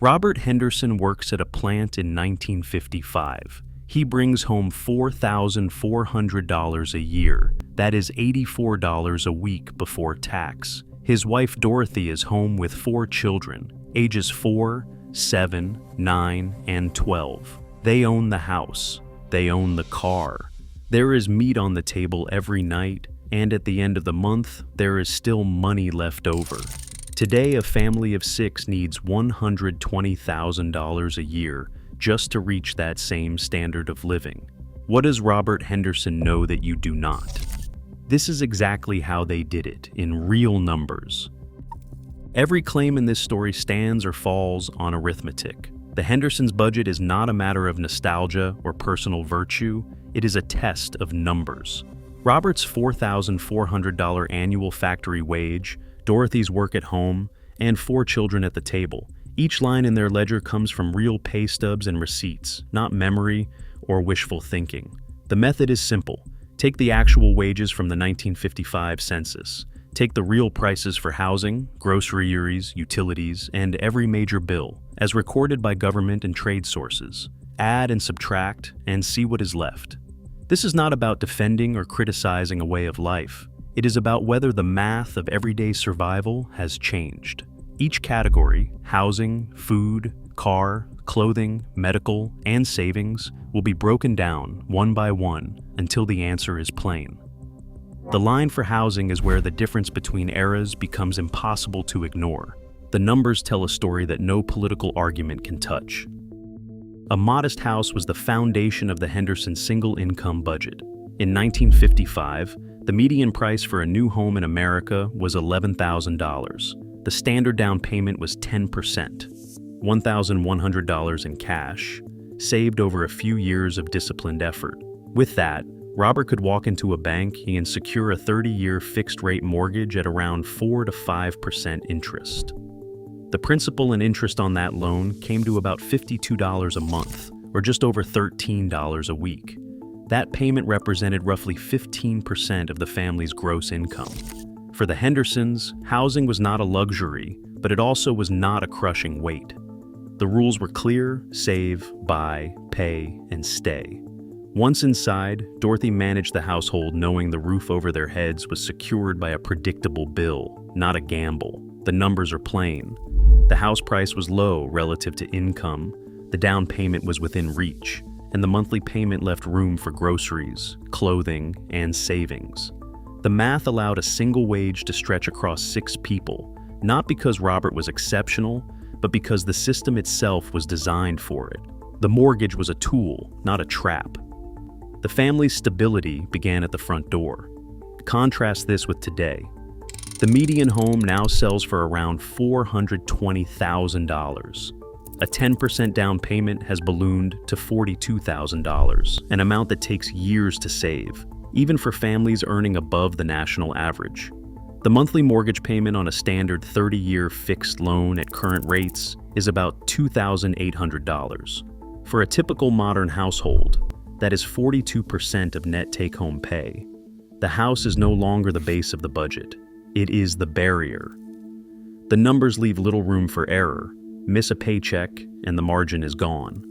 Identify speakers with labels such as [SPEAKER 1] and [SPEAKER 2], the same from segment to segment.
[SPEAKER 1] Robert Henderson works at a plant in 1955. He brings home $4,400 a year. That is $84 a week before tax. His wife Dorothy is home with 4 children, ages 4, 7, 9, and 12. They own the house. They own the car. There is meat on the table every night, and at the end of the month, there is still money left over. Today, a family of 6 needs $120,000 a year just to reach that same standard of living. What does Robert Henderson know that you do not? This is exactly how they did it, in real numbers. Every claim in this story stands or falls on arithmetic. The Hendersons' budget is not a matter of nostalgia or personal virtue, it is a test of numbers. Robert's $4,400 annual factory wage, Dorothy's work at home, and 4 children at the table. Each line in their ledger comes from real pay stubs and receipts, not memory or wishful thinking. The method is simple. Take the actual wages from the 1955 census. Take the real prices for housing, groceries, utilities, and every major bill, as recorded by government and trade sources. Add and subtract, and see what is left. This is not about defending or criticizing a way of life. It is about whether the math of everyday survival has changed. Each category, housing, food, car, clothing, medical, and savings, will be broken down one by one until the answer is plain. The line for housing is where the difference between eras becomes impossible to ignore. The numbers tell a story that no political argument can touch. A modest house was the foundation of the Henderson single-income budget. In 1955, the median price for a new home in America was $11,000. The standard down payment was 10%, $1,100 in cash, saved over a few years of disciplined effort. With that, Robert could walk into a bank and secure a 30-year fixed-rate mortgage at around 4 to 5% interest. The principal and interest on that loan came to about $52 a month, or just over $13 a week. That payment represented roughly 15% of the family's gross income. For the Hendersons, housing was not a luxury, but it also was not a crushing weight. The rules were clear: save, buy, pay, and stay. Once inside, Dorothy managed the household knowing the roof over their heads was secured by a predictable bill, not a gamble. The numbers are plain. The house price was low relative to income, the down payment was within reach, and the monthly payment left room for groceries, clothing, and savings. The math allowed a single wage to stretch across 6 people, not because Robert was exceptional, but because the system itself was designed for it. The mortgage was a tool, not a trap. The family's stability began at the front door. Contrast this with today. The median home now sells for around $420,000. A 10% down payment has ballooned to $42,000, an amount that takes years to save, even for families earning above the national average. The monthly mortgage payment on a standard 30-year fixed loan at current rates is about $2,800. For a typical modern household, that is 42% of net take-home pay. The house is no longer the base of the budget. It is the barrier. The numbers leave little room for error. Miss a paycheck, and the margin is gone.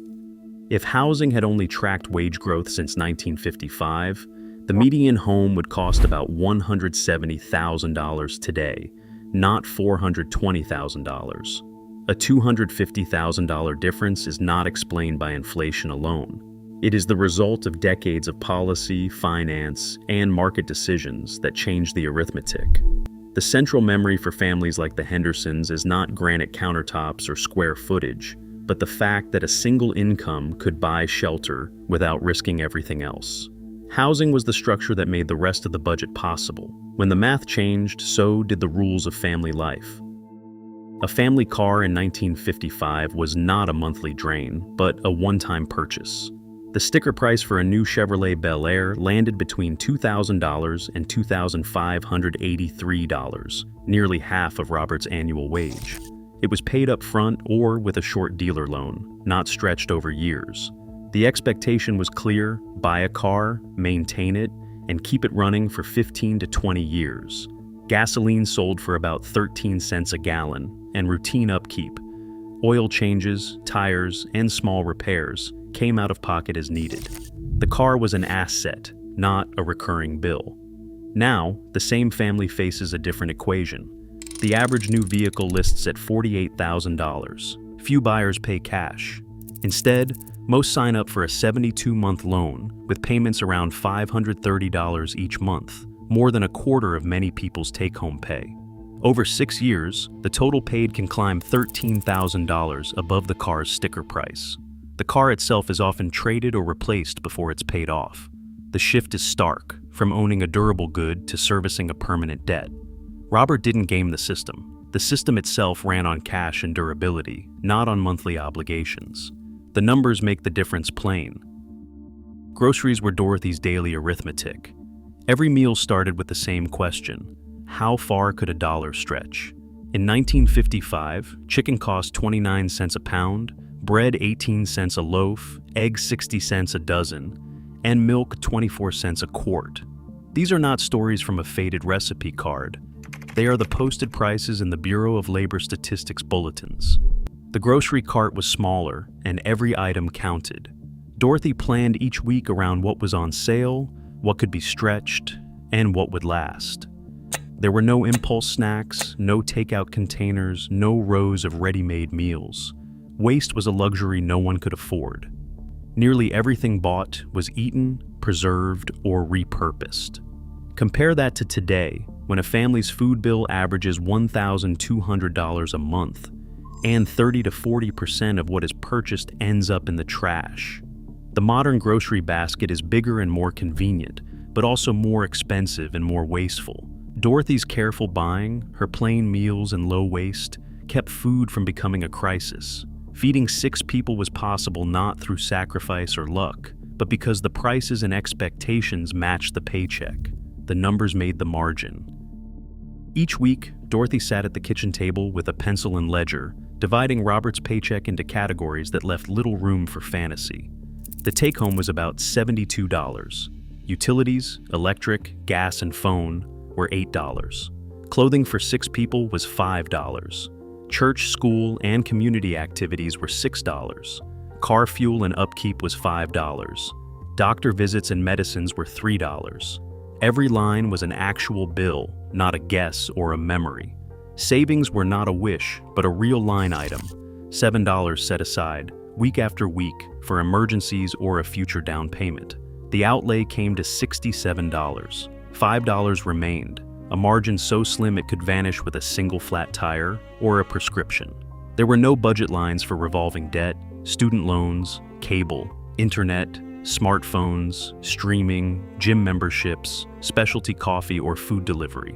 [SPEAKER 1] If housing had only tracked wage growth since 1955, the median home would cost about $170,000 today, not $420,000. A $250,000 difference is not explained by inflation alone. It is the result of decades of policy, finance, and market decisions that change the arithmetic. The central memory for families like the Hendersons is not granite countertops or square footage, but the fact that a single income could buy shelter without risking everything else. Housing was the structure that made the rest of the budget possible. When the math changed, so did the rules of family life. A family car in 1955 was not a monthly drain, but a one-time purchase. The sticker price for a new Chevrolet Bel Air landed between $2,000 and $2,583, nearly half of Robert's annual wage. It was paid up front or with a short dealer loan, not stretched over years. The expectation was clear: buy a car, maintain it, and keep it running for 15 to 20 years. Gasoline sold for about 13 cents a gallon, and routine upkeep. Oil changes, tires, and small repairs came out of pocket as needed. The car was an asset, not a recurring bill. Now, the same family faces a different equation. The average new vehicle lists at $48,000. Few buyers pay cash. Instead, most sign up for a 72-month loan with payments around $530 each month, more than a quarter of many people's take-home pay. Over 6 years, the total paid can climb $13,000 above the car's sticker price. The car itself is often traded or replaced before it's paid off. The shift is stark, from owning a durable good to servicing a permanent debt. Robert didn't game the system. The system itself ran on cash and durability, not on monthly obligations. The numbers make the difference plain. Groceries were Dorothy's daily arithmetic. Every meal started with the same question: how far could a dollar stretch? In 1955, chicken cost 29 cents a pound, bread 18 cents a loaf, eggs 60 cents a dozen, and milk 24 cents a quart. These are not stories from a faded recipe card. They are the posted prices in the Bureau of Labor Statistics bulletins. The grocery cart was smaller, and every item counted. Dorothy planned each week around what was on sale, what could be stretched, and what would last. There were no impulse snacks, no takeout containers, no rows of ready-made meals. Waste was a luxury no one could afford. Nearly everything bought was eaten, preserved, or repurposed. Compare that to today, when a family's food bill averages $1,200 a month, and 30 to 40% of what is purchased ends up in the trash. The modern grocery basket is bigger and more convenient, but also more expensive and more wasteful. Dorothy's careful buying, her plain meals and low waste, kept food from becoming a crisis. Feeding 6 people was possible not through sacrifice or luck, but because the prices and expectations matched the paycheck. The numbers made the margin. Each week, Dorothy sat at the kitchen table with a pencil and ledger, dividing Robert's paycheck into categories that left little room for fantasy. The take-home was about $72. Utilities, electric, gas, and phone were $8. Clothing for 6 people was $5. Church, school, and community activities were $6. Car fuel and upkeep was $5. Doctor visits and medicines were $3. Every line was an actual bill, not a guess or a memory. Savings were not a wish, but a real line item. $7 set aside, week after week, for emergencies or a future down payment. The outlay came to $67. $5 remained, a margin so slim it could vanish with a single flat tire or a prescription. There were no budget lines for revolving debt, student loans, cable, internet, smartphones, streaming, gym memberships, specialty coffee, or food delivery.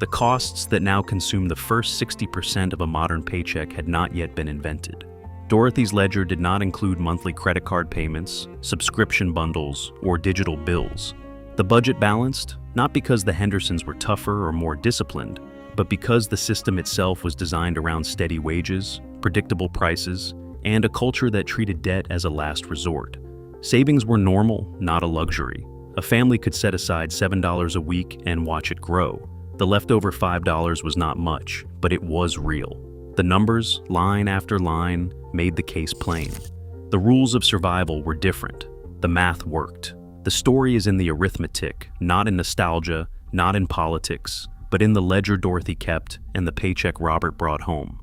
[SPEAKER 1] The costs that now consume the first 60% of a modern paycheck had not yet been invented. Dorothy's ledger did not include monthly credit card payments, subscription bundles, or digital bills. The budget balanced, not because the Hendersons were tougher or more disciplined, but because the system itself was designed around steady wages, predictable prices, and a culture that treated debt as a last resort. Savings were normal, not a luxury. A family could set aside $7 a week and watch it grow. The leftover $5 was not much, but it was real. The numbers, line after line, made the case plain. The rules of survival were different. The math worked. The story is in the arithmetic, not in nostalgia, not in politics, but in the ledger Dorothy kept and the paycheck Robert brought home.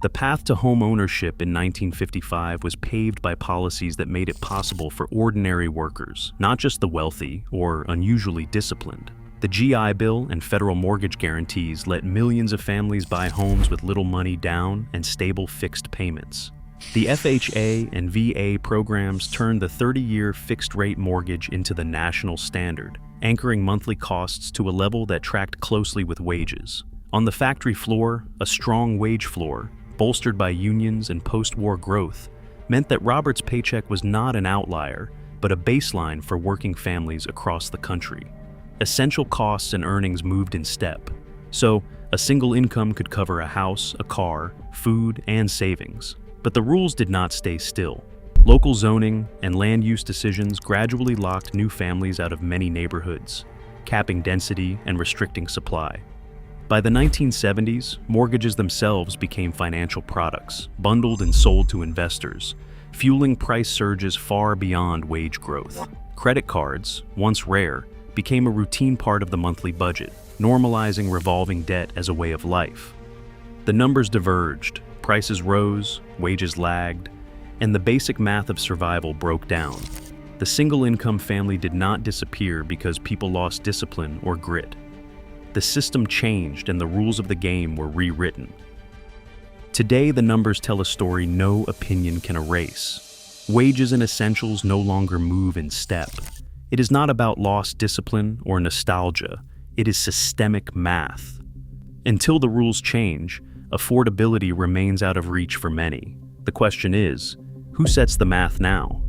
[SPEAKER 1] The path to home ownership in 1955 was paved by policies that made it possible for ordinary workers, not just the wealthy or unusually disciplined. The GI Bill and federal mortgage guarantees let millions of families buy homes with little money down and stable fixed payments. The FHA and VA programs turned the 30-year fixed-rate mortgage into the national standard, anchoring monthly costs to a level that tracked closely with wages. On the factory floor, a strong wage floor, bolstered by unions and post-war growth, meant that Robert's paycheck was not an outlier, but a baseline for working families across the country. Essential costs and earnings moved in step, so a single income could cover a house, a car, food, and savings. But the rules did not stay still. Local zoning and land use decisions gradually locked new families out of many neighborhoods, capping density and restricting supply. By the 1970s, mortgages themselves became financial products, bundled and sold to investors, fueling price surges far beyond wage growth. Credit cards, once rare, became a routine part of the monthly budget, normalizing revolving debt as a way of life. The numbers diverged, prices rose, wages lagged, and the basic math of survival broke down. The single-income family did not disappear because people lost discipline or grit. The system changed and the rules of the game were rewritten. Today, the numbers tell a story no opinion can erase. Wages and essentials no longer move in step. It is not about lost discipline or nostalgia. It is systemic math. Until the rules change, affordability remains out of reach for many. The question is, who sets the math now?